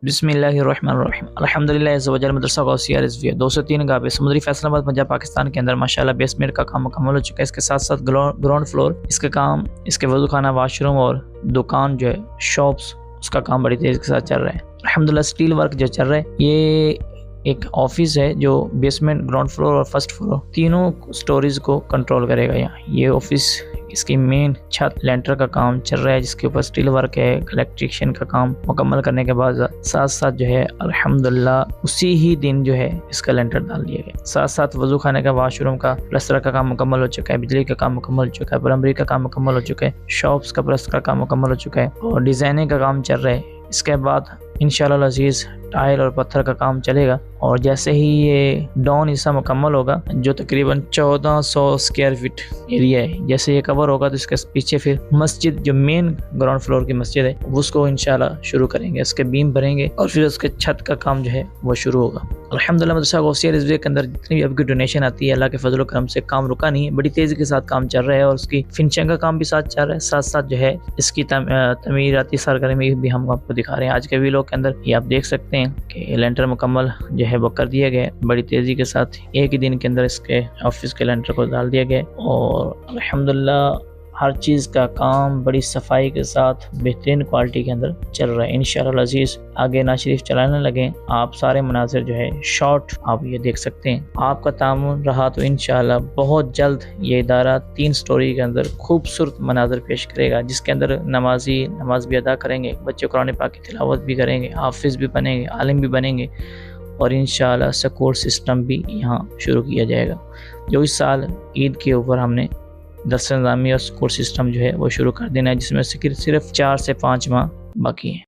बिस्मिल्लाहिर्रहमानिर्रहीम अल्हम्दुलिल्लाह अज़्ज़ा वजल मदरसा गौसिया रिज़विया 203 गावे समुद्री फैसलाबाद पंजाब पाकिस्तान के अंदर माशाल्लाह बेसमेंट का काम मुकम्मल हो चुका है। इसके साथ साथ ग्राउंड फ्लोर इसका काम, इसके वज़ू खाना, वाशरूम और दुकान जो है शॉप्स, उसका काम बड़ी तेज़ी के साथ चल रहा है। अल्हम्दुलिल्लाह स्टील वर्क जो चल रहा है, ये एक ऑफिस है जो बेसमेंट, ग्राउंड फ्लोर और फर्स्ट फ्लोर तीनों स्टोरीज को कंट्रोल करेगा। यहाँ ये ऑफिस, इसकी मेन छत लेंटर का काम चल रहा है जिसके ऊपर स्टील वर्क है। इलेक्ट्रिशियन का काम मुकम्मल करने के बाद साथ साथ जो है अल्हम्दुलिल्लाह उसी ही दिन जो है इसका लेंटर डाल दिया गया। साथ साथ वजू खाने का, वाशरूम का, प्लस्तर का काम मुकम्मल हो चुका है, बिजली का काम मुकम्मल हो चुका है, प्लम्बरी का काम मुकम्मल हो चुका है, शॉप्स का प्लस्तर का काम मुकम्मल हो चुका है और डिज़ाइनिंग का काम चल रहा है। इसके बाद इंशाअल्लाह अज़ीज़ टाइल और पत्थर का काम चलेगा और जैसे ही ये डाउन हिस्सा मुकम्मल होगा, जो तकरीबन 1400 स्क्वायर फीट एरिया है, जैसे ये कवर होगा तो इसके पीछे फिर मस्जिद, जो मेन ग्राउंड फ्लोर की मस्जिद है, उसको इंशाल्लाह शुरू करेंगे। उसके बीम भरेंगे और फिर उसके छत का काम जो है वो शुरू होगा। अल्हम्दुलिल्लाह मदरसा गौसिया रिज़विया के अंदर जितनी भी आपकी डोनेशन आती है, अल्लाह के फजल करम से काम रुका नहीं है, बड़ी तेज़ी के साथ काम चल रहा है और उसकी फिनिशिंग का काम भी साथ चल रहा है। साथ साथ जो है इसकी तमीराती सरगर्मी भी हम आपको दिखा रहे हैं। आज के वीडियो के अंदर ये आप देख सकते हैं कि लेंटर मुकम्मल जो है वो कर दिया गया है। बड़ी तेज़ी के साथ एक ही दिन के अंदर इसके ऑफिस के लेंटर को डाल दिया गया और अल्हम्दुलिल्लाह हर चीज़ का काम बड़ी सफाई के साथ बेहतरीन क्वालिटी के अंदर चल रहा है। इंशाअल्लाह अज़ीज़ आगे ना शरीफ चलाने लगे, आप सारे मनाज़िर जो है शॉर्ट आप ये देख सकते हैं। आपका तामुन रहा तो इंशाअल्लाह बहुत जल्द ये इदारा 3 स्टोरी के अंदर खूबसूरत मनाज़िर पेश करेगा, जिसके अंदर नमाजी नमाज भी अदा करेंगे, बच्चे कुरान पाक की तिलावत भी करेंगे, हाफिज़ भी बनेंगे, आलिम भी बनेंगे और इंशाअल्लाह स्कूल सिस्टम भी यहाँ शुरू किया जाएगा। जो इस साल ईद के ऊपर हमने दरस निज़ामी और स्कूल सिस्टम जो है वो शुरू कर देना है, जिसमें से सिर्फ 4 से 5 माह बाकी हैं।